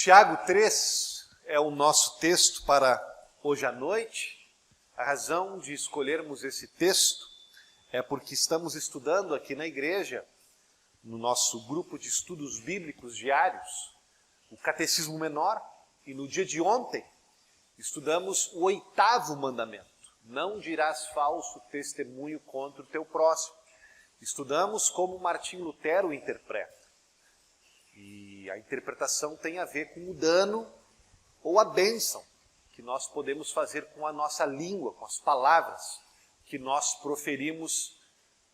Tiago 3 é o nosso texto para hoje à noite. A razão de escolhermos esse texto é porque estamos estudando aqui na igreja, no nosso grupo de estudos bíblicos diários, o Catecismo Menor, e no dia de ontem estudamos o 8º mandamento. Não dirás falso testemunho contra o teu próximo. Estudamos como Martim Lutero interpreta. E a interpretação tem a ver com o dano ou a bênção que nós podemos fazer com a nossa língua, com as palavras que nós proferimos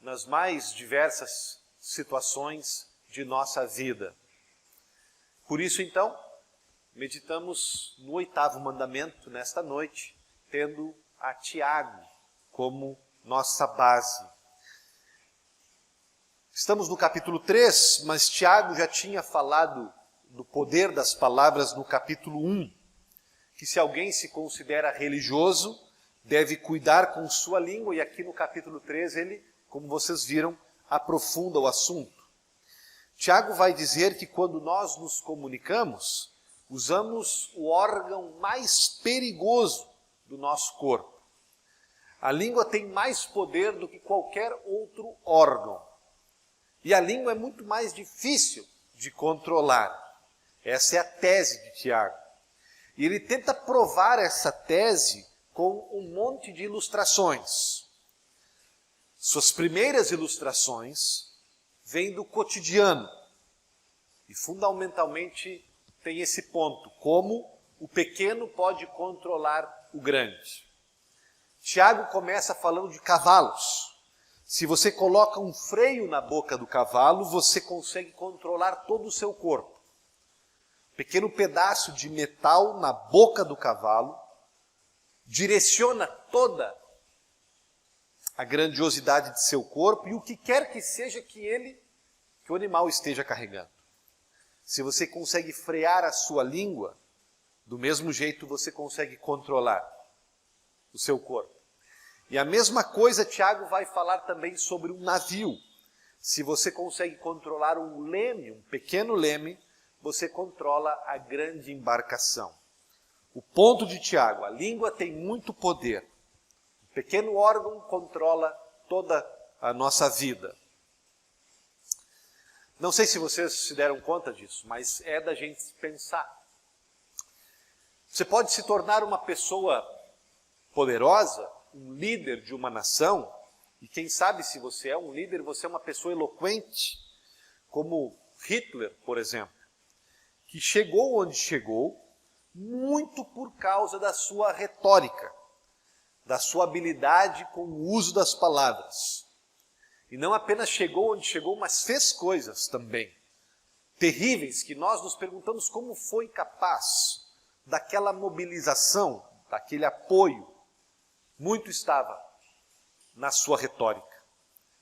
nas mais diversas situações de nossa vida. Por isso, então, meditamos no 8º mandamento nesta noite, tendo a Tiago como nossa base. Estamos no capítulo 3, mas Tiago já tinha falado do poder das palavras no capítulo 1, que se alguém se considera religioso, deve cuidar com sua língua, e aqui no capítulo 3 ele, como vocês viram, aprofunda o assunto. Tiago vai dizer que quando nós nos comunicamos, usamos o órgão mais perigoso do nosso corpo. A língua tem mais poder do que qualquer outro órgão. E a língua é muito mais difícil de controlar. Essa é a tese de Tiago. E ele tenta provar essa tese com um monte de ilustrações. Suas primeiras ilustrações vêm do cotidiano. E fundamentalmente tem esse ponto, como o pequeno pode controlar o grande. Tiago começa falando de cavalos. Se você coloca um freio na boca do cavalo, você consegue controlar todo o seu corpo. Um pequeno pedaço de metal na boca do cavalo direciona toda a grandiosidade de seu corpo e o que quer que seja que o animal esteja carregando. Se você consegue frear a sua língua, do mesmo jeito você consegue controlar o seu corpo. E a mesma coisa Tiago vai falar também sobre um navio. Se você consegue controlar um leme, um pequeno leme, você controla a grande embarcação. O ponto de Tiago, a língua tem muito poder. Um pequeno órgão controla toda a nossa vida. Não sei se vocês se deram conta disso, mas é da gente pensar. Você pode se tornar uma pessoa poderosa, um líder de uma nação, e quem sabe se você é um líder, você é uma pessoa eloquente, como Hitler, por exemplo, que chegou onde chegou, muito por causa da sua retórica, da sua habilidade com o uso das palavras. E não apenas chegou onde chegou, mas fez coisas também terríveis, que nós nos perguntamos como foi capaz daquela mobilização, daquele apoio. Muito estava na sua retórica.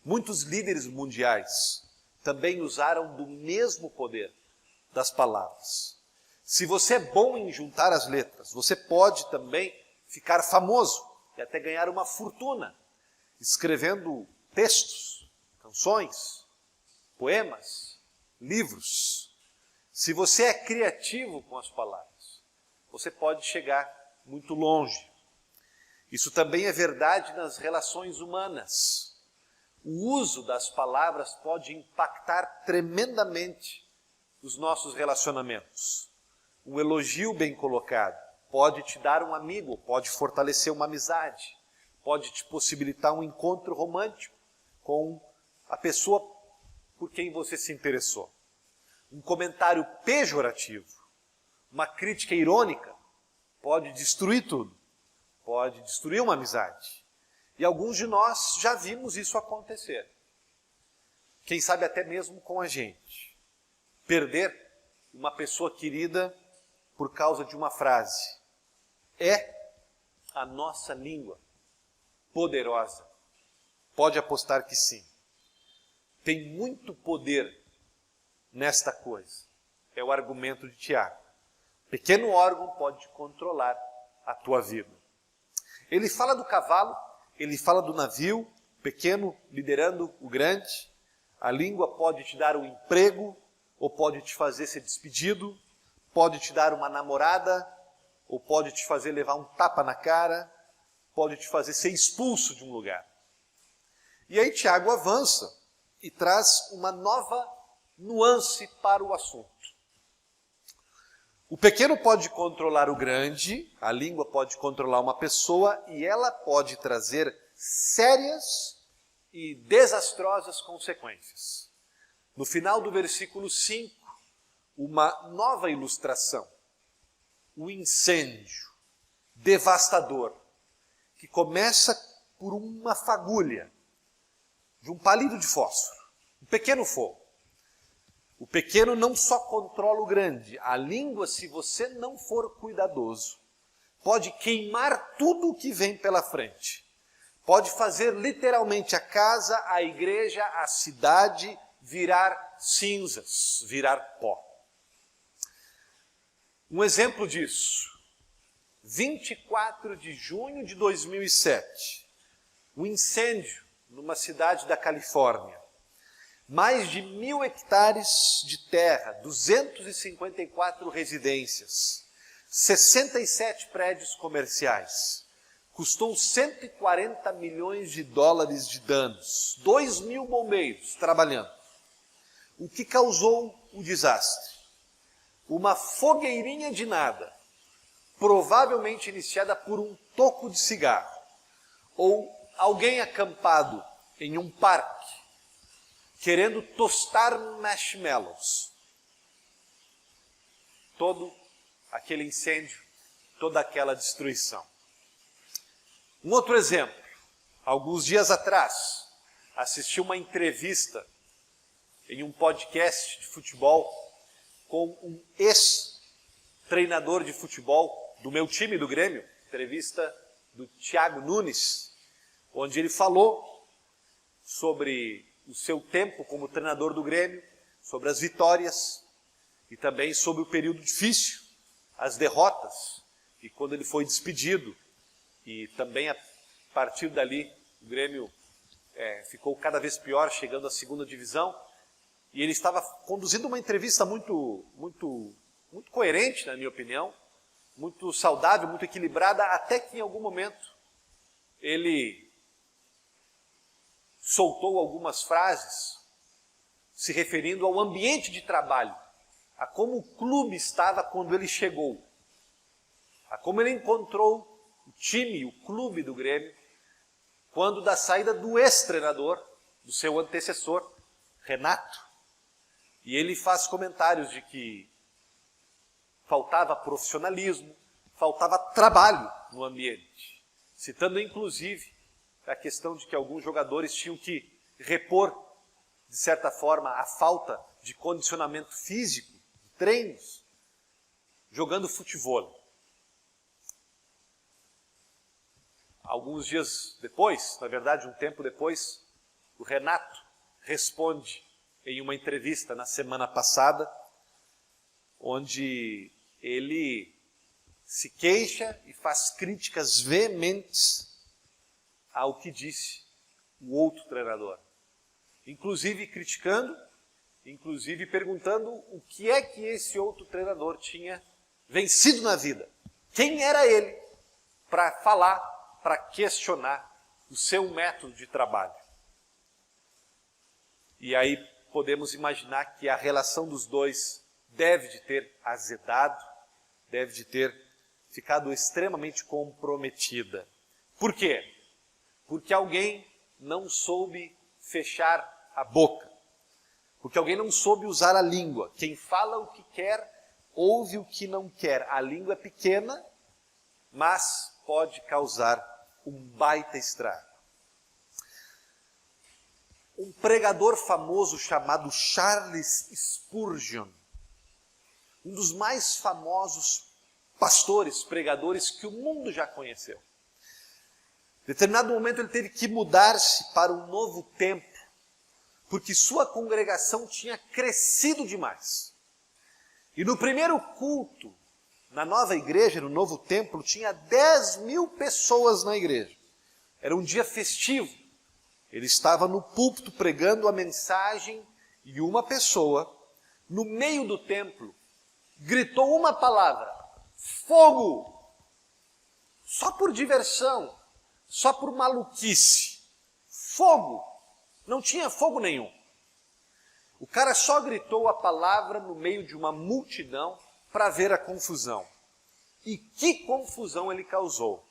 Muitos líderes mundiais também usaram do mesmo poder das palavras. Se você é bom em juntar as letras, você pode também ficar famoso e até ganhar uma fortuna escrevendo textos, canções, poemas, livros. Se você é criativo com as palavras, você pode chegar muito longe. Isso também é verdade nas relações humanas. O uso das palavras pode impactar tremendamente os nossos relacionamentos. Um elogio bem colocado pode te dar um amigo, pode fortalecer uma amizade, pode te possibilitar um encontro romântico com a pessoa por quem você se interessou. Um comentário pejorativo, uma crítica irônica, pode destruir tudo. Pode destruir uma amizade. E alguns de nós já vimos isso acontecer. Quem sabe até mesmo com a gente. Perder uma pessoa querida por causa de uma frase. É a nossa língua poderosa? Pode apostar que sim. Tem muito poder nesta coisa. É o argumento de Tiago. Pequeno órgão pode controlar a tua vida. Ele fala do cavalo, ele fala do navio, pequeno liderando o grande. A língua pode te dar um emprego, ou pode te fazer ser despedido, pode te dar uma namorada, ou pode te fazer levar um tapa na cara, pode te fazer ser expulso de um lugar. E aí Tiago avança e traz uma nova nuance para o assunto. O pequeno pode controlar o grande, a língua pode controlar uma pessoa e ela pode trazer sérias e desastrosas consequências. No final do versículo 5, uma nova ilustração. O incêndio devastador, que começa por uma fagulha de um palito de fósforo, um pequeno fogo. O pequeno não só controla o grande, a língua, se você não for cuidadoso, pode queimar tudo o que vem pela frente. Pode fazer literalmente a casa, a igreja, a cidade virar cinzas, virar pó. Um exemplo disso, 24 de junho de 2007, um incêndio numa cidade da Califórnia. Mais de 1.000 hectares de terra, 254 residências, 67 prédios comerciais. Custou 140 milhões de dólares de danos, 2.000 bombeiros trabalhando. O que causou o desastre? Uma fogueirinha de nada, provavelmente iniciada por um toco de cigarro, ou alguém acampado em um parque, querendo tostar marshmallows. Todo aquele incêndio, toda aquela destruição. Um outro exemplo, alguns dias atrás, assisti uma entrevista em um podcast de futebol com um ex-treinador de futebol do meu time do Grêmio, entrevista do Thiago Nunes, onde ele falou sobre o seu tempo como treinador do Grêmio, sobre as vitórias e também sobre o período difícil, as derrotas, e quando ele foi despedido. E também a partir dali o Grêmio ficou cada vez pior, chegando à segunda divisão. E ele estava conduzindo uma entrevista muito coerente, na minha opinião, muito saudável, muito equilibrada, até que em algum momento ele soltou algumas frases se referindo ao ambiente de trabalho, a como o clube estava quando ele chegou, a como ele encontrou o time, o clube do Grêmio, quando da saída do ex-treinador, do seu antecessor, Renato. E ele faz comentários de que faltava profissionalismo, faltava trabalho no ambiente, citando inclusive a questão de que alguns jogadores tinham que repor, de certa forma, a falta de condicionamento físico, de treinos, jogando futevôlei. Alguns dias depois, na verdade um tempo depois, o Renato responde em uma entrevista na semana passada, onde ele se queixa e faz críticas veementes ao que disse o outro treinador. Inclusive criticando, inclusive perguntando o que é que esse outro treinador tinha vencido na vida. Quem era ele para falar, para questionar o seu método de trabalho? E aí podemos imaginar que a relação dos dois deve de ter azedado, deve de ter ficado extremamente comprometida. Por quê? Porque alguém não soube fechar a boca. Porque alguém não soube usar a língua. Quem fala o que quer, ouve o que não quer. A língua é pequena, mas pode causar um baita estrago. Um pregador famoso chamado Charles Spurgeon, um dos mais famosos pastores, pregadores que o mundo já conheceu. Em determinado momento ele teve que mudar-se para um novo templo, porque sua congregação tinha crescido demais. E no primeiro culto, na nova igreja, no novo templo, tinha 10.000 pessoas na igreja. Era um dia festivo. Ele estava no púlpito pregando a mensagem e uma pessoa, no meio do templo, gritou uma palavra: fogo! Só por diversão, só por maluquice. Fogo! Não tinha fogo nenhum. O cara só gritou a palavra no meio de uma multidão para ver a confusão. E que confusão ele causou!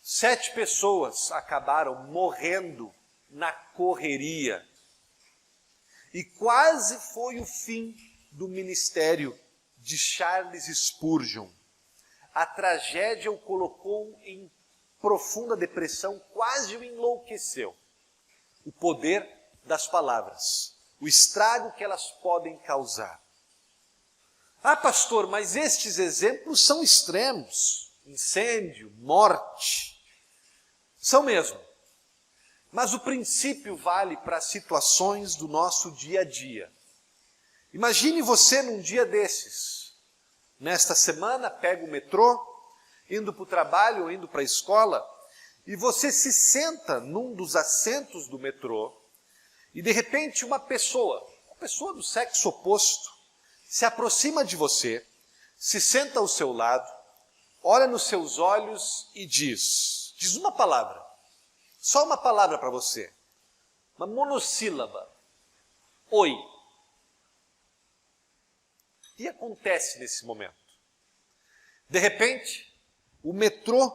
7 pessoas acabaram morrendo na correria. E quase foi o fim do ministério de Charles Spurgeon. A tragédia o colocou em profunda depressão, quase o enlouqueceu. O poder das palavras, o estrago que elas podem causar. Ah, pastor, mas estes exemplos são extremos. Incêndio, morte. São mesmo. Mas o princípio vale para situações do nosso dia a dia. Imagine você num dia desses. Nesta semana, pega o metrô, indo para o trabalho ou indo para a escola, e você se senta num dos assentos do metrô, e de repente uma pessoa do sexo oposto, se aproxima de você, se senta ao seu lado, olha nos seus olhos e diz uma palavra, só uma palavra para você, uma monossílaba: oi. O que acontece nesse momento? De repente, o metrô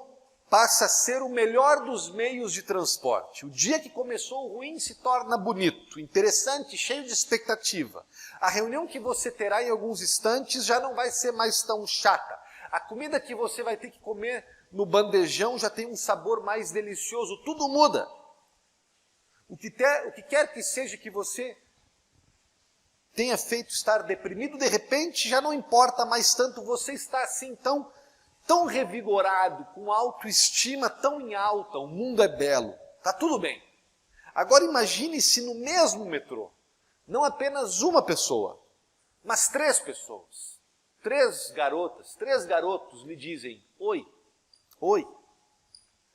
passa a ser o melhor dos meios de transporte. O dia que começou ruim se torna bonito, interessante, cheio de expectativa. A reunião que você terá em alguns instantes já não vai ser mais tão chata. A comida que você vai ter que comer no bandejão já tem um sabor mais delicioso. Tudo muda. O que quer que seja que você tenha feito estar deprimido, de repente já não importa mais tanto. Você está assim tão revigorado, com autoestima tão em alta. O mundo é belo, está tudo bem. Agora imagine se no mesmo metrô, não apenas uma pessoa, mas 3 pessoas, 3 garotas, 3 garotos lhe dizem: oi, oi,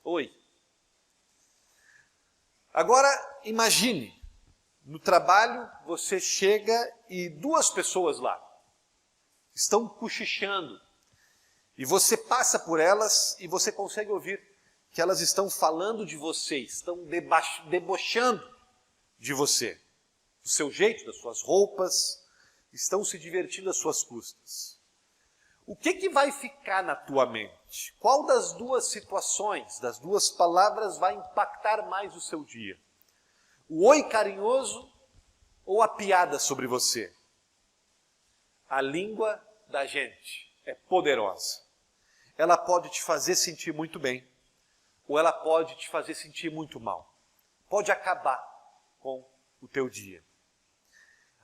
oi. Agora imagine, no trabalho você chega e 2 pessoas lá estão cochichando. E você passa por elas e você consegue ouvir que elas estão falando de você, estão debochando de você, do seu jeito, das suas roupas, estão se divertindo às suas custas. O que vai ficar na tua mente? Qual das 2 situações, das 2 palavras vai impactar mais o seu dia? O oi carinhoso ou a piada sobre você? A língua da gente é poderosa. Ela pode te fazer sentir muito bem, ou ela pode te fazer sentir muito mal. Pode acabar com o teu dia.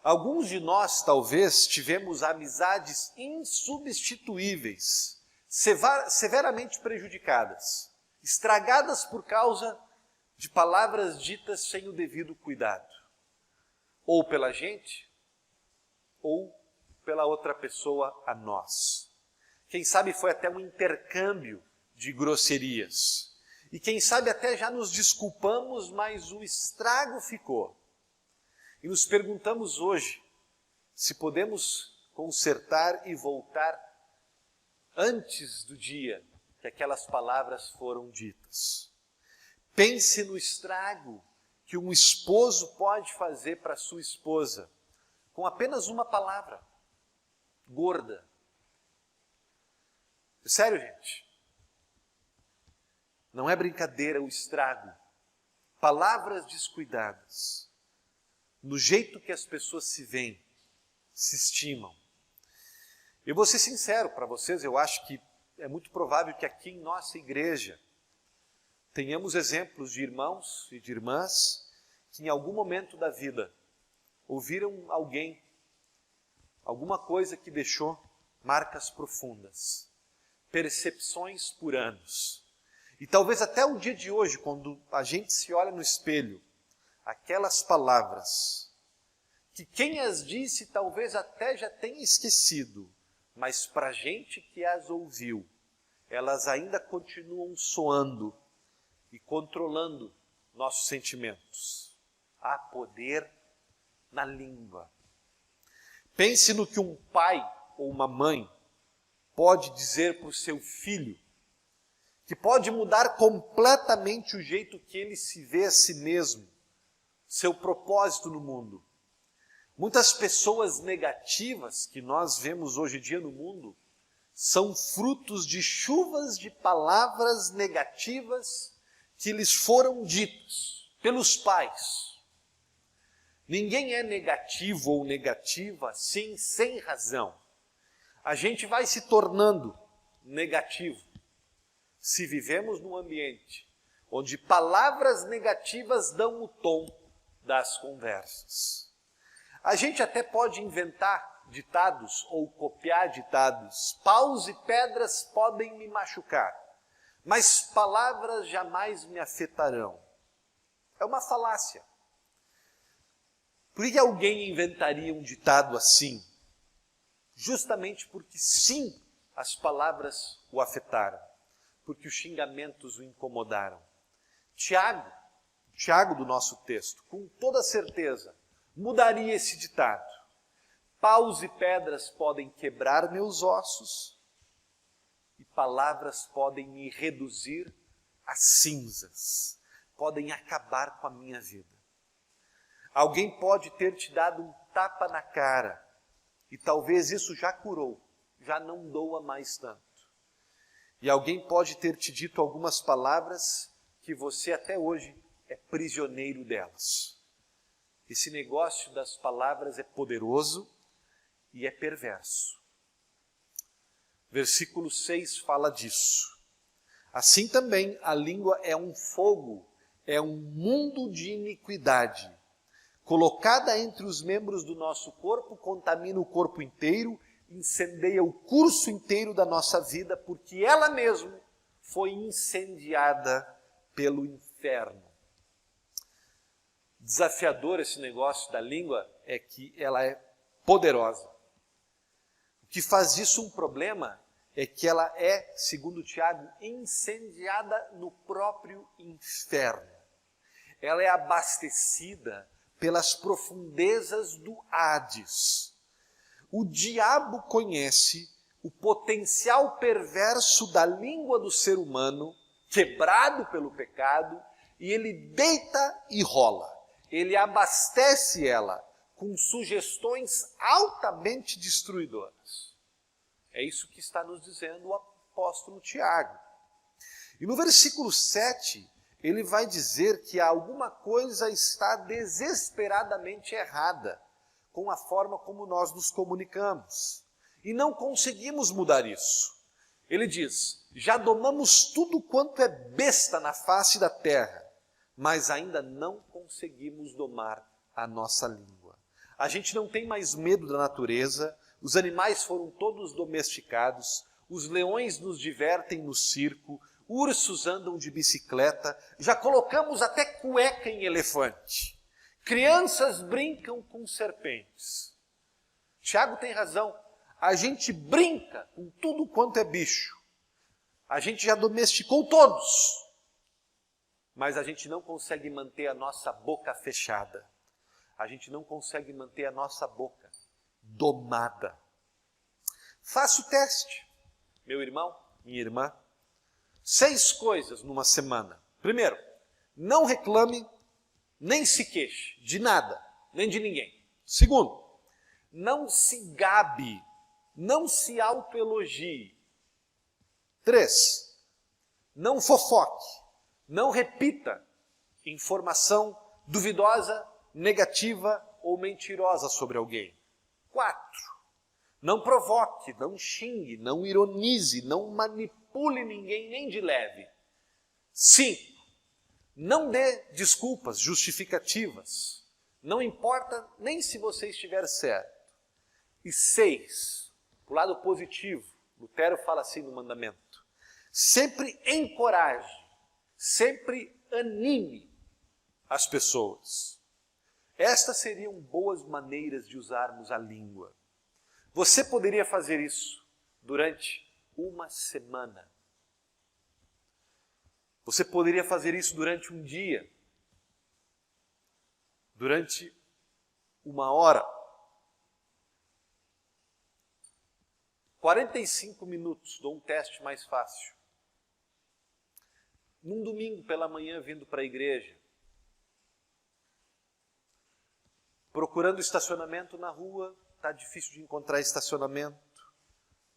Alguns de nós, talvez, tivemos amizades insubstituíveis, severamente prejudicadas, estragadas por causa de palavras ditas sem o devido cuidado. Ou pela gente, ou pela outra pessoa a nós. Quem sabe foi até um intercâmbio de grosserias. E quem sabe até já nos desculpamos, mas o estrago ficou. E nos perguntamos hoje se podemos consertar e voltar antes do dia que aquelas palavras foram ditas. Pense no estrago que um esposo pode fazer para sua esposa com apenas uma palavra: gorda. Sério, gente? Não é brincadeira o estrago. Palavras descuidadas, no jeito que as pessoas se veem, se estimam. Eu vou ser sincero para vocês, eu acho que é muito provável que aqui em nossa igreja tenhamos exemplos de irmãos e de irmãs que em algum momento da vida ouviram alguém, alguma coisa que deixou marcas profundas, percepções por anos. E talvez até o dia de hoje, quando a gente se olha no espelho, aquelas palavras, que quem as disse talvez até já tenha esquecido, mas para a gente que as ouviu, elas ainda continuam soando e controlando nossos sentimentos. Há poder na língua. Pense no que um pai ou uma mãe pode dizer para o seu filho, que pode mudar completamente o jeito que ele se vê a si mesmo, seu propósito no mundo. Muitas pessoas negativas que nós vemos hoje em dia no mundo são frutos de chuvas de palavras negativas que lhes foram ditas pelos pais. Ninguém é negativo ou negativa assim, sem razão. A gente vai se tornando negativo se vivemos num ambiente onde palavras negativas dão o tom das conversas. A gente até pode inventar ditados ou copiar ditados. Paus e pedras podem me machucar, mas palavras jamais me afetarão. É uma falácia. Por que alguém inventaria um ditado assim? Justamente porque sim, as palavras o afetaram, porque os xingamentos o incomodaram. Tiago do nosso texto, com toda certeza, mudaria esse ditado. Paus e pedras podem quebrar meus ossos e palavras podem me reduzir a cinzas, podem acabar com a minha vida. Alguém pode ter te dado um tapa na cara e talvez isso já curou, já não doa mais tanto. E alguém pode ter te dito algumas palavras que você até hoje é prisioneiro delas. Esse negócio das palavras é poderoso e é perverso. Versículo 6 fala disso. Assim também a língua é um fogo, é um mundo de iniquidade. Colocada entre os membros do nosso corpo, contamina o corpo inteiro, incendeia o curso inteiro da nossa vida, porque ela mesma foi incendiada pelo inferno. Desafiador esse negócio da língua é que ela é poderosa. O que faz disso um problema é que ela é, segundo Tiago, incendiada no próprio inferno. Ela é abastecida pelas profundezas do Hades. O diabo conhece o potencial perverso da língua do ser humano, quebrado pelo pecado, e ele deita e rola. Ele abastece ela com sugestões altamente destruidoras. É isso que está nos dizendo o apóstolo Tiago. E no versículo 7, ele vai dizer que alguma coisa está desesperadamente errada com a forma como nós nos comunicamos. E não conseguimos mudar isso. Ele diz, já domamos tudo quanto é besta na face da terra, mas ainda não conseguimos domar a nossa língua. A gente não tem mais medo da natureza, os animais foram todos domesticados, os leões nos divertem no circo, ursos andam de bicicleta, já colocamos até cueca em elefante. Crianças brincam com serpentes. Tiago tem razão, a gente brinca com tudo quanto é bicho. A gente já domesticou todos, mas a gente não consegue manter a nossa boca fechada. A gente não consegue manter a nossa boca domada. Faça o teste, meu irmão, minha irmã. 6 coisas numa semana. Primeiro, não reclame, nem se queixe de nada, nem de ninguém. Segundo, não se gabe, não se autoelogie. 3, não fofoque, não repita informação duvidosa, negativa ou mentirosa sobre alguém. 4, não provoque, não xingue, não ironize, não manipule ninguém nem de leve. 5, não dê desculpas, justificativas. Não importa nem se você estiver certo. E 6, o lado positivo, Lutero fala assim no mandamento, sempre encoraje, sempre anime as pessoas. Estas seriam boas maneiras de usarmos a língua. Você poderia fazer isso durante uma semana. Você poderia fazer isso durante um dia, durante uma hora. 45 minutos, dou um teste mais fácil. Num domingo pela manhã, vindo para a igreja, procurando estacionamento na rua, está difícil de encontrar estacionamento,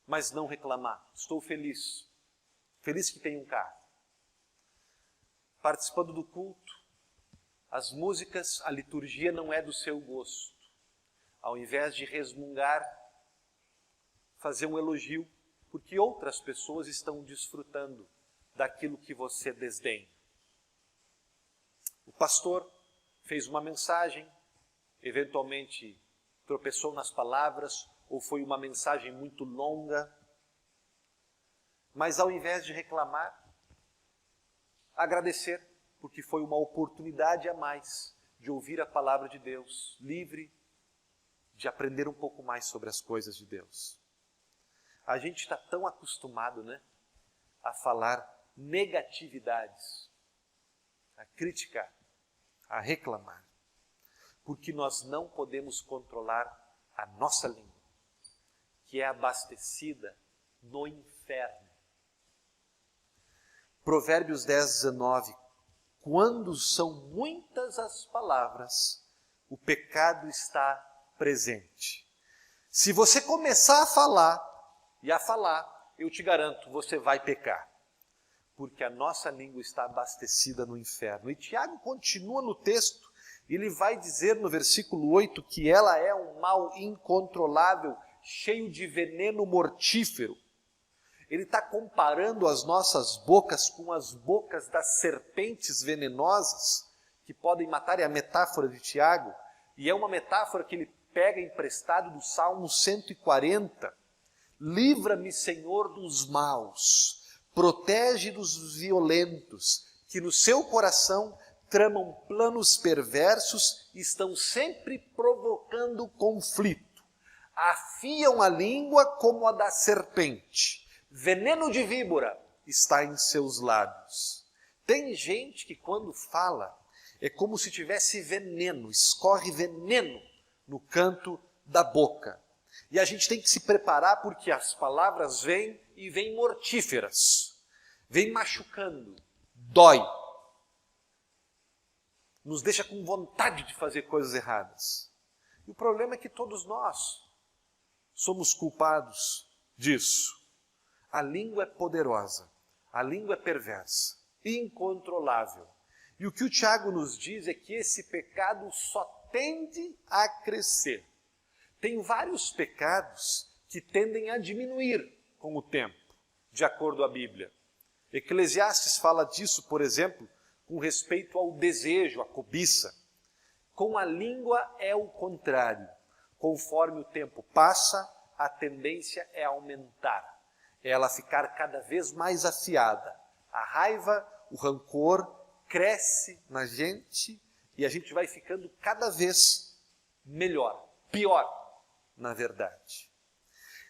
mas não reclamar. Estou feliz. Feliz que tenho um carro. Participando do culto, as músicas, a liturgia não é do seu gosto. Ao invés de resmungar, fazer um elogio, porque outras pessoas estão desfrutando daquilo que você desdenha. O pastor fez uma mensagem, eventualmente tropeçou nas palavras, ou foi uma mensagem muito longa, mas ao invés de reclamar, agradecer, porque foi uma oportunidade a mais de ouvir a palavra de Deus, livre de aprender um pouco mais sobre as coisas de Deus. A gente está tão acostumado, né, a falar negatividades, a criticar, a reclamar, porque nós não podemos controlar a nossa língua, que é abastecida no inferno. Provérbios 10, 19. Quando são muitas as palavras, o pecado está presente. Se você começar a falar, eu te garanto, você vai pecar. Porque a nossa língua está abastecida no inferno. E Tiago continua no texto, ele vai dizer no versículo 8 que ela é um mal incontrolável, cheio de veneno mortífero. Ele está comparando as nossas bocas com as bocas das serpentes venenosas, que podem matar, é a metáfora de Tiago, e é uma metáfora que ele pega emprestado do Salmo 140. Livra-me, Senhor, dos maus, protege dos violentos, que no seu coração tramam planos perversos e estão sempre provocando conflito. Afiam a língua como a da serpente. Veneno de víbora está em seus lábios. Tem gente que quando fala é como se tivesse veneno, escorre veneno no canto da boca. E a gente tem que se preparar porque as palavras vêm e vêm mortíferas, vêm machucando, dói, nos deixa com vontade de fazer coisas erradas. E o problema é que todos nós somos culpados disso. A língua é poderosa, a língua é perversa, incontrolável. E o que o Tiago nos diz é que esse pecado só tende a crescer. Tem vários pecados que tendem a diminuir com o tempo, de acordo à Bíblia. Eclesiastes fala disso, por exemplo, com respeito ao desejo, à cobiça. Com a língua é o contrário. Conforme o tempo passa, a tendência é aumentar. É ela ficar cada vez mais afiada. A raiva, o rancor cresce na gente e a gente vai ficando cada vez melhor, pior, na verdade.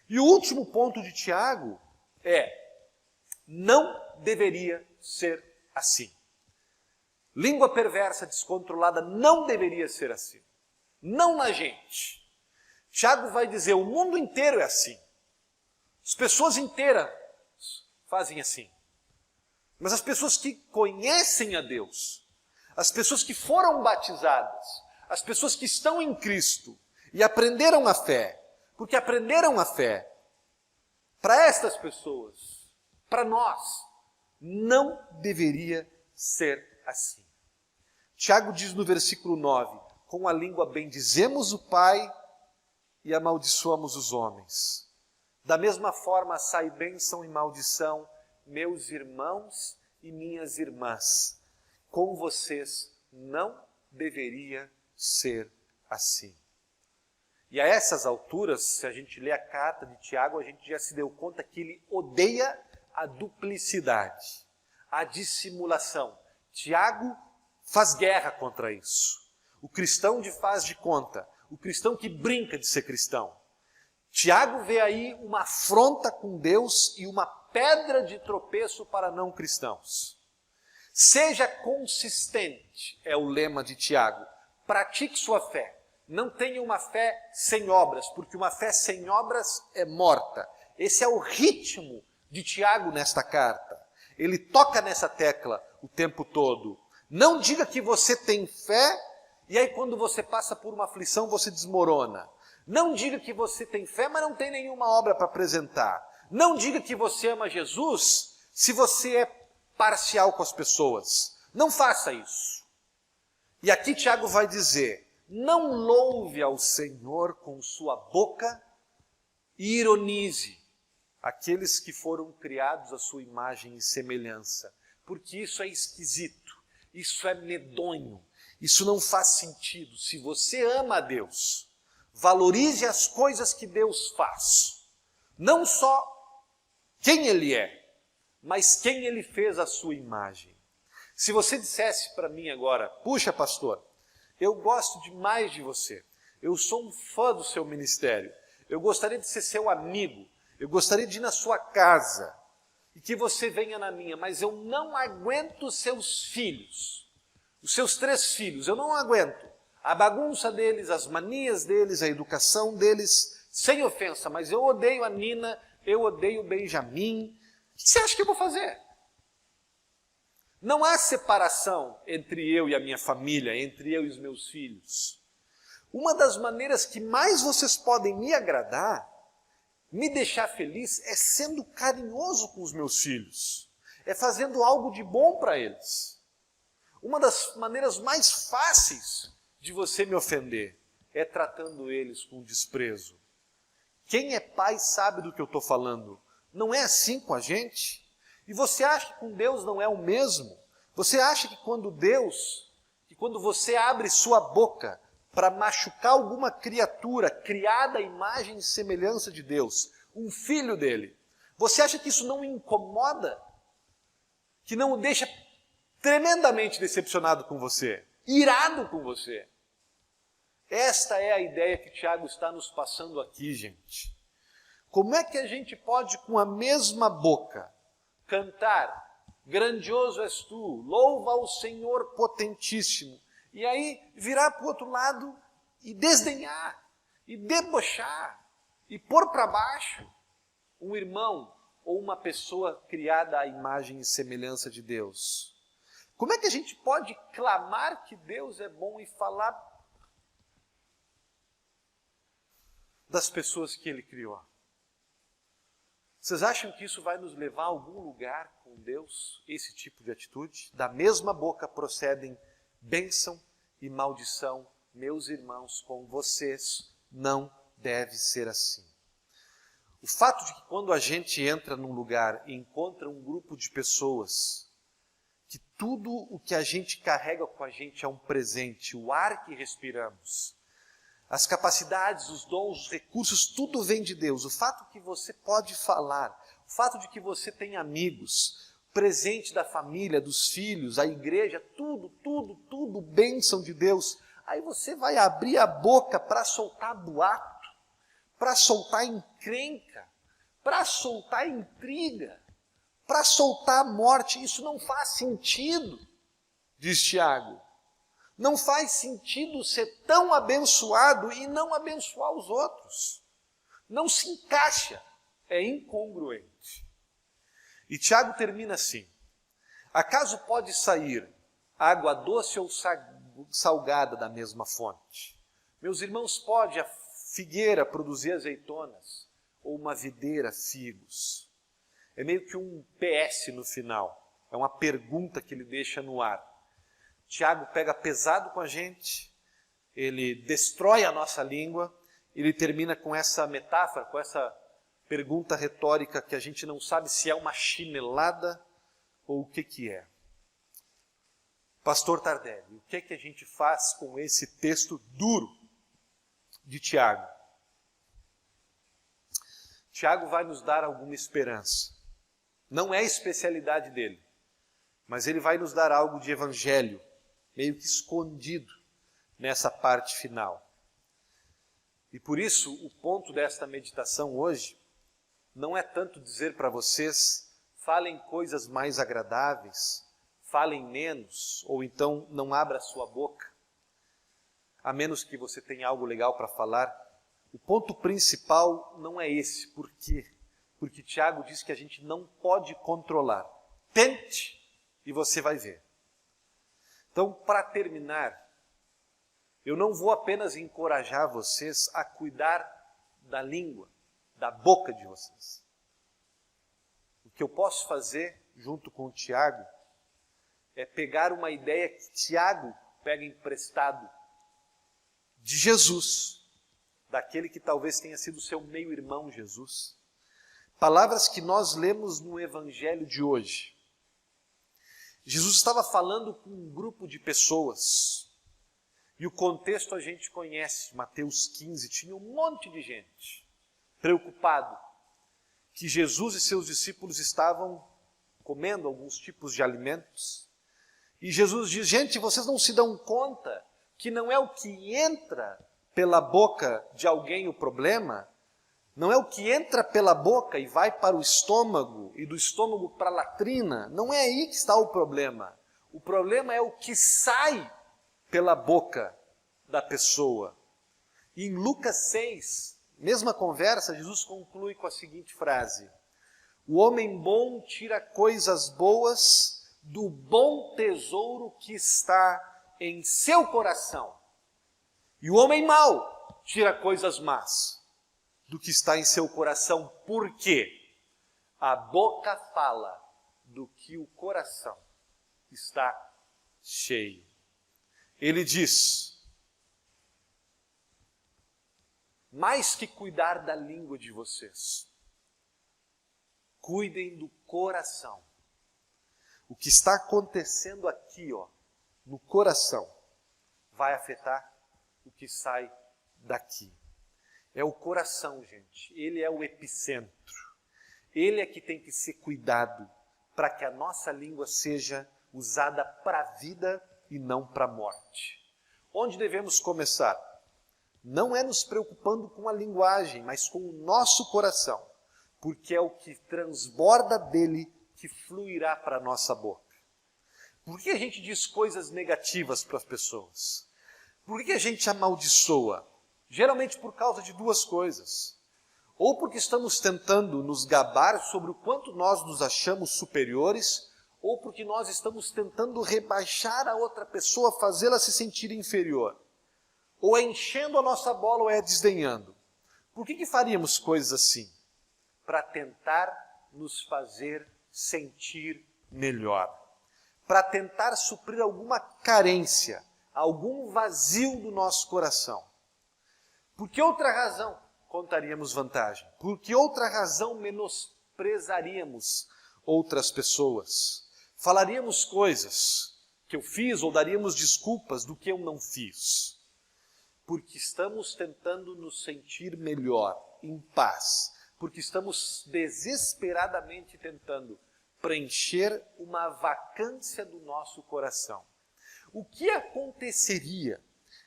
E o último ponto de Tiago é: não deveria ser assim. Língua perversa, descontrolada, não deveria ser assim. Não na gente. Tiago vai dizer, o mundo inteiro é assim. As pessoas inteiras fazem assim. Mas as pessoas que conhecem a Deus, as pessoas que foram batizadas, as pessoas que estão em Cristo e aprenderam a fé, porque aprenderam a fé, para estas pessoas, para nós, não deveria ser assim. Tiago diz no versículo 9, com a língua bendizemos o Pai e amaldiçoamos os homens. Da mesma forma sai bênção e maldição, meus irmãos e minhas irmãs. Com vocês não deveria ser assim. E a essas alturas, se a gente lê a carta de Tiago, a gente já se deu conta que ele odeia a duplicidade, a dissimulação. Tiago faz guerra contra isso. O cristão de faz de conta, o cristão que brinca de ser cristão. Tiago vê aí uma afronta com Deus e uma pedra de tropeço para não cristãos. Seja consistente, é o lema de Tiago. Pratique sua fé. Não tenha uma fé sem obras, porque uma fé sem obras é morta. Esse é o ritmo de Tiago nesta carta. Ele toca nessa tecla o tempo todo. Não diga que você tem fé e aí quando você passa por uma aflição você desmorona. Não diga que você tem fé, mas não tem nenhuma obra para apresentar. Não diga que você ama Jesus se você é parcial com as pessoas. Não faça isso. E aqui Tiago vai dizer, não louve ao Senhor com sua boca e ironize aqueles que foram criados à sua imagem e semelhança, porque isso é esquisito, isso é medonho, isso não faz sentido. Se você ama a Deus, valorize as coisas que Deus faz, não só quem Ele é, mas quem Ele fez à sua imagem. Se você dissesse para mim agora, puxa pastor, eu gosto demais de você, eu sou um fã do seu ministério, eu gostaria de ser seu amigo, eu gostaria de ir na sua casa e que você venha na minha, mas eu não aguento os seus filhos, os seus 3 filhos, eu não aguento. A bagunça deles, as manias deles, a educação deles, sem ofensa, mas eu odeio a Nina, eu odeio o Benjamin. O que você acha que eu vou fazer? Não há separação entre eu e a minha família, entre eu e os meus filhos. Uma das maneiras que mais vocês podem me agradar, me deixar feliz, é sendo carinhoso com os meus filhos, é fazendo algo de bom para eles. Uma das maneiras mais fáceis de você me ofender é tratando eles com desprezo. Quem é pai sabe do que eu estou falando. Não é assim com a gente? E você acha que com Deus não é o mesmo? Você acha que quando você abre sua boca para machucar alguma criatura criada à imagem e semelhança de Deus, um filho dele, você acha que isso não o incomoda? Que não o deixa tremendamente decepcionado com você, irado com você? Esta é a ideia que Tiago está nos passando aqui, gente. Como é que a gente pode, com a mesma boca, cantar, grandioso és tu, louva ao Senhor potentíssimo, e aí virar para o outro lado e desdenhar, e debochar, e pôr para baixo um irmão ou uma pessoa criada à imagem e semelhança de Deus? Como é que a gente pode clamar que Deus é bom e falar das pessoas que Ele criou? Vocês acham que isso vai nos levar a algum lugar com Deus, esse tipo de atitude? Da mesma boca procedem bênção e maldição. Meus irmãos, com vocês não deve ser assim. O fato de que quando a gente entra num lugar e encontra um grupo de pessoas, que tudo o que a gente carrega com a gente é um presente, o ar que respiramos, as capacidades, os dons, os recursos, tudo vem de Deus. O fato que você pode falar, o fato de que você tem amigos, presente da família, dos filhos, a igreja, tudo bênção de Deus. Aí você vai abrir a boca para soltar boato, para soltar encrenca, para soltar intriga, para soltar morte. Isso não faz sentido, diz Tiago. Não faz sentido ser tão abençoado e não abençoar os outros. Não se encaixa, é incongruente. E Tiago termina assim: acaso pode sair água doce ou salgada da mesma fonte? Meus irmãos, pode a figueira produzir azeitonas ou uma videira figos? É meio que um PS no final, é uma pergunta que ele deixa no ar. Tiago pega pesado com a gente, ele destrói a nossa língua, ele termina com essa metáfora, com essa pergunta retórica que a gente não sabe se é uma chinelada ou o que é. Pastor Tardelli, o que a gente faz com esse texto duro de Tiago? Tiago vai nos dar alguma esperança. Não é a especialidade dele, mas ele vai nos dar algo de evangelho, meio que escondido nessa parte final. E por isso, o ponto desta meditação hoje não é tanto dizer para vocês, falem coisas mais agradáveis, falem menos, ou então não abra sua boca, a menos que você tenha algo legal para falar. O ponto principal não é esse. Por quê? Porque Tiago diz que a gente não pode controlar. Tente e você vai ver. Então, para terminar, eu não vou apenas encorajar vocês a cuidar da língua, da boca de vocês. O que eu posso fazer, junto com o Tiago, é pegar uma ideia que Tiago pega emprestado de Jesus, daquele que talvez tenha sido seu meio-irmão Jesus. Palavras que nós lemos no Evangelho de hoje. Jesus estava falando com um grupo de pessoas, e o contexto a gente conhece, Mateus 15, tinha um monte de gente preocupado que Jesus e seus discípulos estavam comendo alguns tipos de alimentos, e Jesus diz, gente, vocês não se dão conta que não é o que entra pela boca de alguém o problema, não é o que entra pela boca e vai para o estômago, e do estômago para a latrina, não é aí que está o problema. O problema é o que sai pela boca da pessoa. E em Lucas 6, mesma conversa, Jesus conclui com a seguinte frase: o homem bom tira coisas boas do bom tesouro que está em seu coração. E o homem mau tira coisas más do que está em seu coração. Por quê? A boca fala do que o coração está cheio. Ele diz, mais que cuidar da língua de vocês, cuidem do coração. O que está acontecendo aqui, no coração, vai afetar o que sai daqui. É o coração, gente. Ele é o epicentro. Ele é que tem que ser cuidado para que a nossa língua seja usada para a vida e não para a morte. Onde devemos começar? Não é nos preocupando com a linguagem, mas com o nosso coração, porque é o que transborda dele que fluirá para a nossa boca. Por que a gente diz coisas negativas para as pessoas? Por que a gente amaldiçoa? Geralmente por causa de duas coisas. Ou porque estamos tentando nos gabar sobre o quanto nós nos achamos superiores, ou porque nós estamos tentando rebaixar a outra pessoa, fazê-la se sentir inferior. Ou é enchendo a nossa bola ou é desdenhando. Por que faríamos coisas assim? Para tentar nos fazer sentir melhor. Para tentar suprir alguma carência, algum vazio do nosso coração. Por que outra razão contaríamos vantagem? Por que outra razão menosprezaríamos outras pessoas? Falaríamos coisas que eu fiz ou daríamos desculpas do que eu não fiz? Porque estamos tentando nos sentir melhor, em paz. Porque estamos desesperadamente tentando preencher uma vacância do nosso coração. O que aconteceria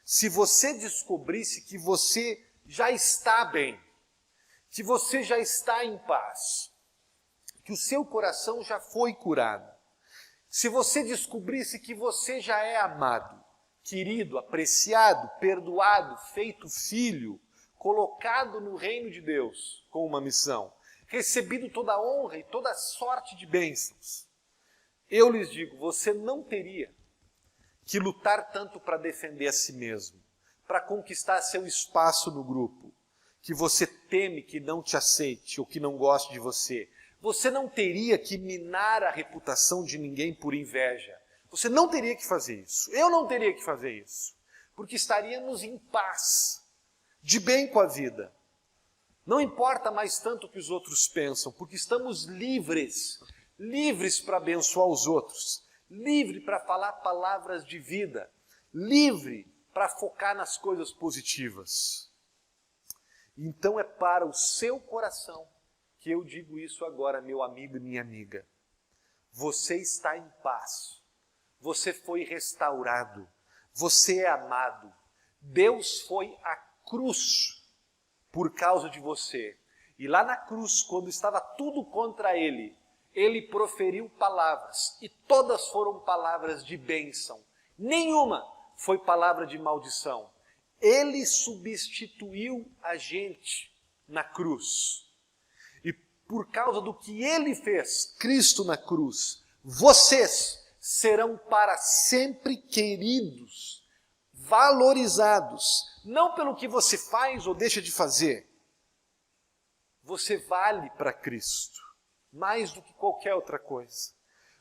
se você descobrisse que você já está bem, que você já está em paz, que o seu coração já foi curado? Se você descobrisse que você já é amado, querido, apreciado, perdoado, feito filho, colocado no reino de Deus com uma missão, recebido toda a honra e toda a sorte de bênçãos, eu lhes digo, você não teria que lutar tanto para defender a si mesmo, para conquistar seu espaço no grupo, que você teme que não te aceite ou que não goste de você. Você não teria que minar a reputação de ninguém por inveja. Você não teria que fazer isso. Eu não teria que fazer isso. Porque estaríamos em paz, de bem com a vida. Não importa mais tanto o que os outros pensam, porque estamos livres para abençoar os outros, livre para falar palavras de vida, livre para focar nas coisas positivas. Então é para o seu coração que eu digo isso agora, meu amigo e minha amiga. Você está em paz, você foi restaurado, você é amado. Deus foi à cruz por causa de você. E lá na cruz, quando estava tudo contra ele, ele proferiu palavras, e todas foram palavras de bênção. Nenhuma foi palavra de maldição. Ele substituiu a gente na cruz. E por causa do que ele fez, Cristo na cruz, vocês serão para sempre queridos, valorizados, não pelo que você faz ou deixa de fazer. Você vale para Cristo, mais do que qualquer outra coisa.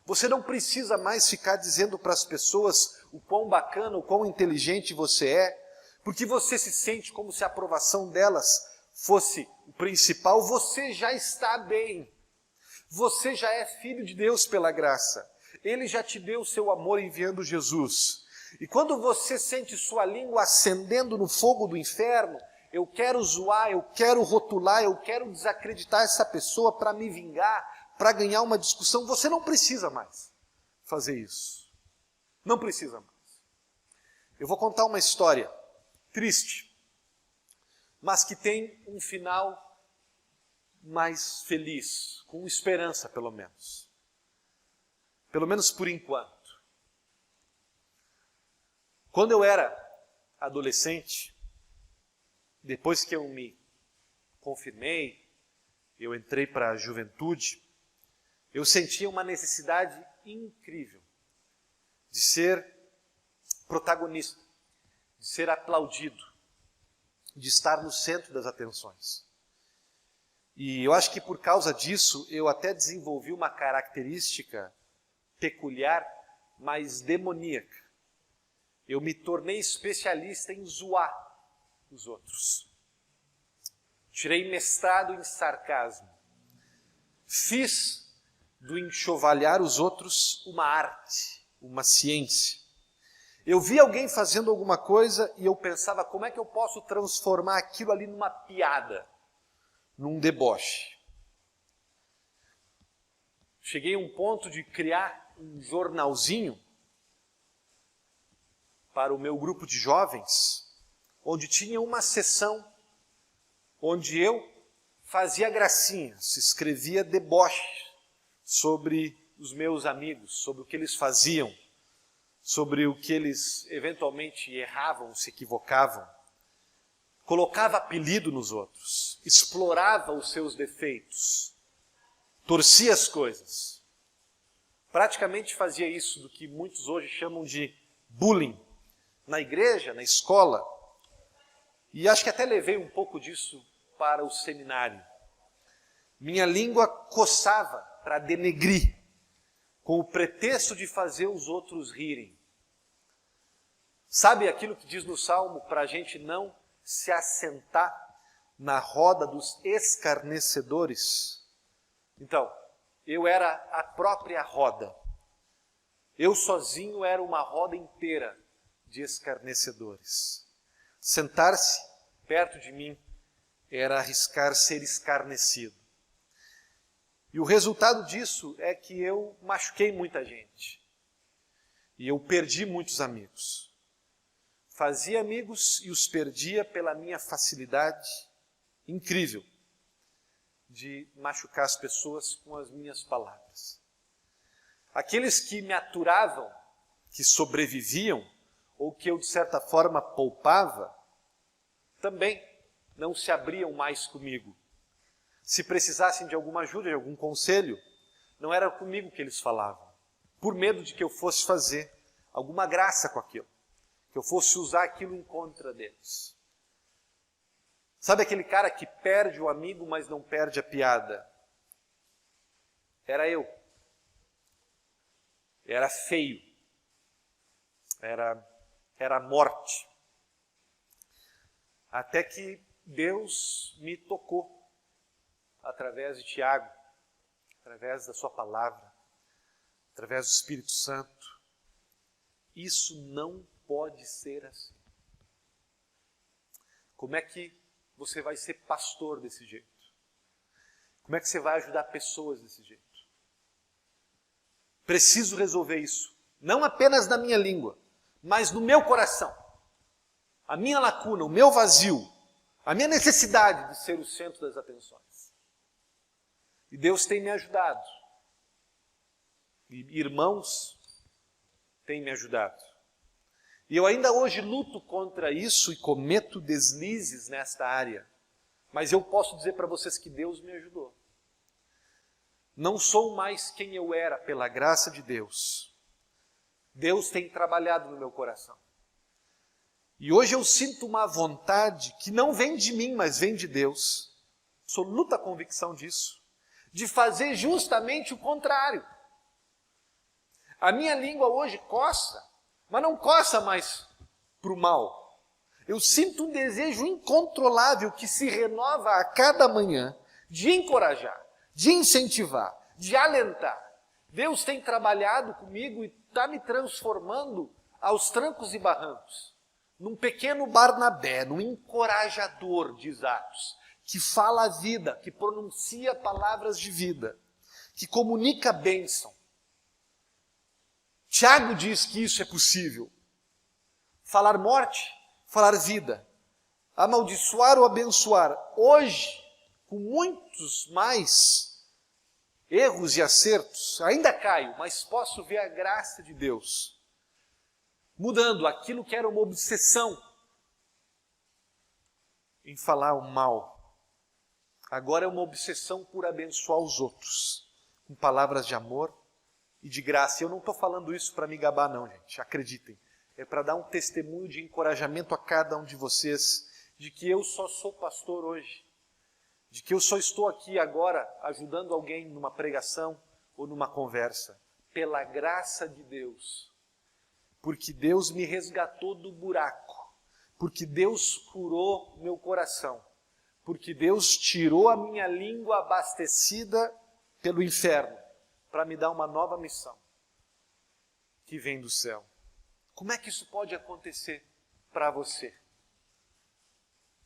Você não precisa mais ficar dizendo para as pessoas o quão bacana, o quão inteligente você é, porque você se sente como se a aprovação delas fosse o principal. Você já está bem. Você já é filho de Deus pela graça. Ele já te deu o seu amor enviando Jesus. E quando você sente sua língua acendendo no fogo do inferno, eu quero zoar, eu quero rotular, eu quero desacreditar essa pessoa para me vingar, para ganhar uma discussão, você não precisa mais fazer isso. Não precisa mais. Eu vou contar uma história triste, mas que tem um final mais feliz, com esperança pelo menos. Pelo menos por enquanto. Quando eu era adolescente, depois que eu me confirmei, eu entrei para a juventude, eu sentia uma necessidade incrível de ser protagonista, de ser aplaudido, de estar no centro das atenções. E eu acho que por causa disso, eu até desenvolvi uma característica peculiar, mas demoníaca. Eu me tornei especialista em zoar os outros. Tirei mestrado em sarcasmo. Fiz do enxovalhar os outros uma arte, uma ciência. Eu vi alguém fazendo alguma coisa e eu pensava, como é que eu posso transformar aquilo ali numa piada, num deboche? Cheguei a um ponto de criar um jornalzinho para o meu grupo de jovens, onde tinha uma seção onde eu fazia gracinhas, escrevia deboche sobre os meus amigos, sobre o que eles faziam, sobre o que eles eventualmente erravam, se equivocavam. Colocava apelido nos outros, explorava os seus defeitos, torcia as coisas. Praticamente fazia isso do que muitos hoje chamam de bullying, na igreja, na escola. E acho que até levei um pouco disso para o seminário. Minha língua coçava para denegrir, com o pretexto de fazer os outros rirem. Sabe aquilo que diz no Salmo para a gente não se assentar na roda dos escarnecedores? Então, eu era a própria roda. Eu sozinho era uma roda inteira de escarnecedores. Sentar-se perto de mim era arriscar ser escarnecido. E o resultado disso é que eu machuquei muita gente. E eu perdi muitos amigos. Fazia amigos e os perdia pela minha facilidade incrível de machucar as pessoas com as minhas palavras. Aqueles que me aturavam, que sobreviviam, ou que eu de certa forma poupava, também não se abriam mais comigo. Se precisassem de alguma ajuda, de algum conselho, não era comigo que eles falavam, por medo de que eu fosse fazer alguma graça com aquilo, que eu fosse usar aquilo em contra deles. Sabe aquele cara que perde o amigo, mas não perde a piada? Era eu. Era feio. Era a morte. Até que Deus me tocou através de Tiago, através da sua palavra, através do Espírito Santo. Isso não pode ser assim. Como é que você vai ser pastor desse jeito? Como é que você vai ajudar pessoas desse jeito? Preciso resolver isso. Não apenas na minha língua, mas no meu coração. A minha lacuna, o meu vazio, a minha necessidade de ser o centro das atenções. E Deus tem me ajudado. E irmãos têm me ajudado. E eu ainda hoje luto contra isso e cometo deslizes nesta área. Mas eu posso dizer para vocês que Deus me ajudou. Não sou mais quem eu era pela graça de Deus. Deus tem trabalhado no meu coração. E hoje eu sinto uma vontade que não vem de mim, mas vem de Deus. Absoluta convicção disso. De fazer justamente o contrário. A minha língua hoje coça, mas não coça mais para o mal. Eu sinto um desejo incontrolável que se renova a cada manhã de encorajar, de incentivar, de alentar. Deus tem trabalhado comigo e está me transformando aos trancos e barrancos. Num pequeno Barnabé, num encorajador, diz Atos, que fala a vida, que pronuncia palavras de vida, que comunica bênção. Tiago diz que isso é possível. Falar morte, falar vida. Amaldiçoar ou abençoar. Hoje, com muitos mais erros e acertos, ainda caio, mas posso ver a graça de Deus mudando aquilo que era uma obsessão em falar o mal. Agora é uma obsessão por abençoar os outros, com palavras de amor e de graça. Eu não estou falando isso para me gabar não, gente, acreditem. É para dar um testemunho de encorajamento a cada um de vocês, de que eu só sou pastor hoje, de que eu só estou aqui agora ajudando alguém numa pregação ou numa conversa, pela graça de Deus. Porque Deus me resgatou do buraco, porque Deus curou meu coração, porque Deus tirou a minha língua abastecida pelo inferno, para me dar uma nova missão, que vem do céu. Como é que isso pode acontecer para você?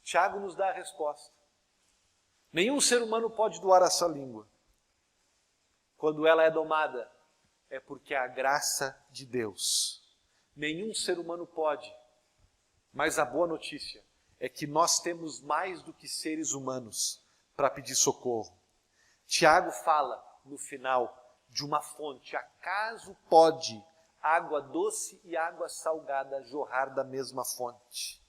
Tiago nos dá a resposta. Nenhum ser humano pode doar a sua língua. Quando ela é domada, é porque é a graça de Deus. Nenhum ser humano pode, mas a boa notícia é que nós temos mais do que seres humanos para pedir socorro. Tiago fala no final de uma fonte. Acaso pode água doce e água salgada jorrar da mesma fonte?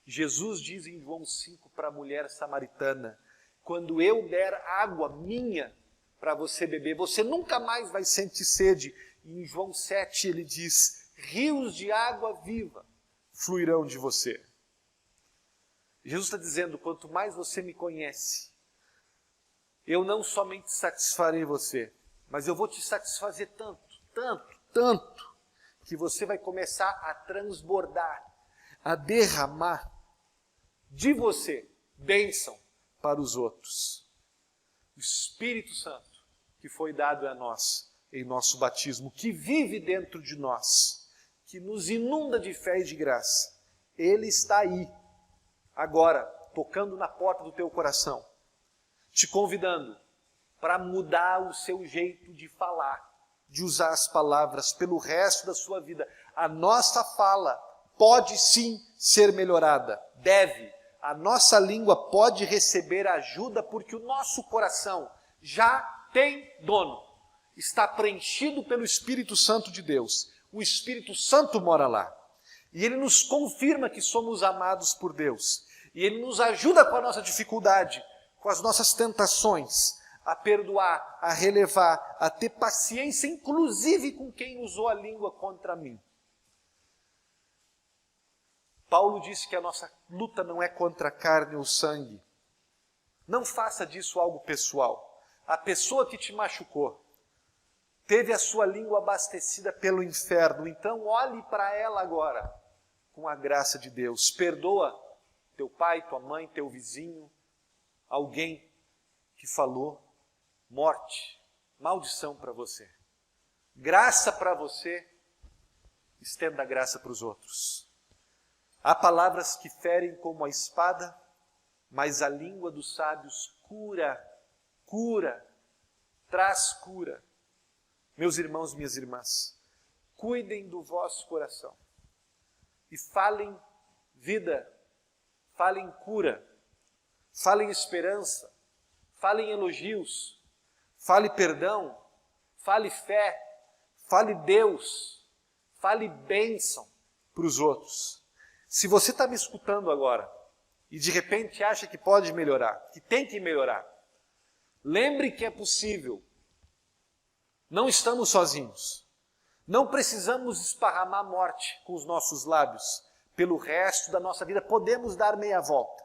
Jesus diz em João 5 para a mulher samaritana: quando eu der água minha para você beber, você nunca mais vai sentir sede. E em João 7 ele diz: rios de água viva fluirão de você. Jesus está dizendo: quanto mais você me conhece, eu não somente satisfarei você, mas eu vou te satisfazer tanto, que você vai começar a transbordar, a derramar de você bênção para os outros. O Espírito Santo que foi dado a nós em nosso batismo, que vive dentro de nós, que nos inunda de fé e de graça, Ele está aí, agora, tocando na porta do teu coração, te convidando para mudar o seu jeito de falar, de usar as palavras pelo resto da sua vida. A nossa fala pode sim ser melhorada, deve. A nossa língua pode receber ajuda porque o nosso coração já tem dono, está preenchido pelo Espírito Santo de Deus. O Espírito Santo mora lá. E Ele nos confirma que somos amados por Deus. E Ele nos ajuda com a nossa dificuldade, com as nossas tentações, a perdoar, a relevar, a ter paciência, inclusive com quem usou a língua contra mim. Paulo disse que a nossa luta não é contra a carne ou sangue. Não faça disso algo pessoal. A pessoa que te machucou teve a sua língua abastecida pelo inferno, então olhe para ela agora, com a graça de Deus. Perdoa teu pai, tua mãe, teu vizinho, alguém que falou morte, maldição para você. Graça para você, estenda a graça para os outros. Há palavras que ferem como a espada, mas a língua dos sábios cura, traz cura. Meus irmãos, minhas irmãs, cuidem do vosso coração e falem vida, falem cura, falem esperança, falem elogios, fale perdão, fale fé, fale Deus, fale bênção para os outros. Se você está me escutando agora e de repente acha que pode melhorar, que tem que melhorar, lembre que é possível Não estamos sozinhos. Não precisamos esparramar morte com os nossos lábios pelo resto da nossa vida. Podemos dar meia volta.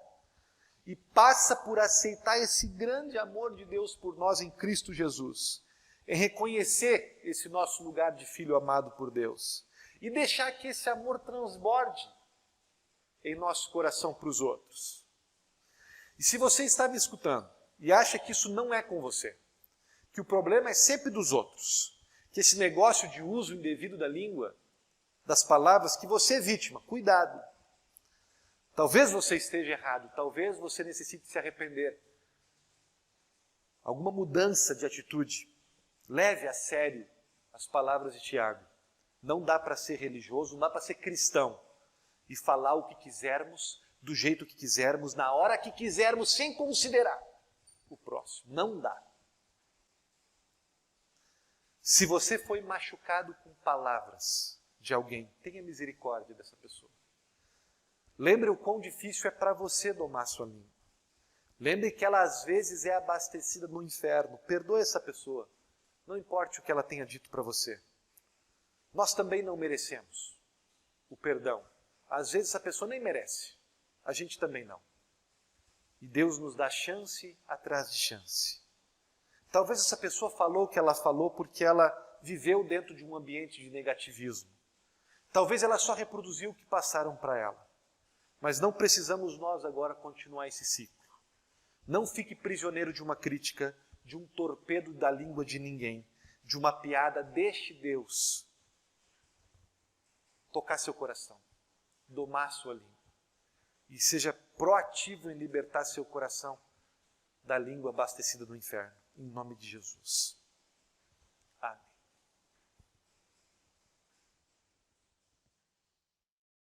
E passa por aceitar esse grande amor de Deus por nós em Cristo Jesus. Em reconhecer esse nosso lugar de filho amado por Deus. E deixar que esse amor transborde em nosso coração para os outros. E se você está me escutando e acha que isso não é com você, que o problema é sempre dos outros, que esse negócio de uso indevido da língua, das palavras, que você é vítima, cuidado. Talvez você esteja errado, talvez você necessite se arrepender. Alguma mudança de atitude. Leve a sério as palavras de Tiago. Não dá para ser religioso, não dá para ser cristão e falar o que quisermos, do jeito que quisermos, na hora que quisermos, sem considerar o próximo. Não dá. Se você foi machucado com palavras de alguém, tenha misericórdia dessa pessoa. Lembre o quão difícil é para você domar sua língua. Lembre que ela às vezes é abastecida no inferno. Perdoe essa pessoa. Não importe o que ela tenha dito para você. Nós também não merecemos o perdão. Às vezes essa pessoa nem merece. A gente também não. E Deus nos dá chance atrás de chance. Talvez essa pessoa falou o que ela falou porque ela viveu dentro de um ambiente de negativismo. Talvez ela só reproduziu o que passaram para ela. Mas não precisamos nós agora continuar esse ciclo. Não fique prisioneiro de uma crítica, de um torpedo da língua de ninguém, de uma piada. Deixe Deus tocar seu coração, domar sua língua. E seja proativo em libertar seu coração da língua abastecida do inferno. Em nome de Jesus.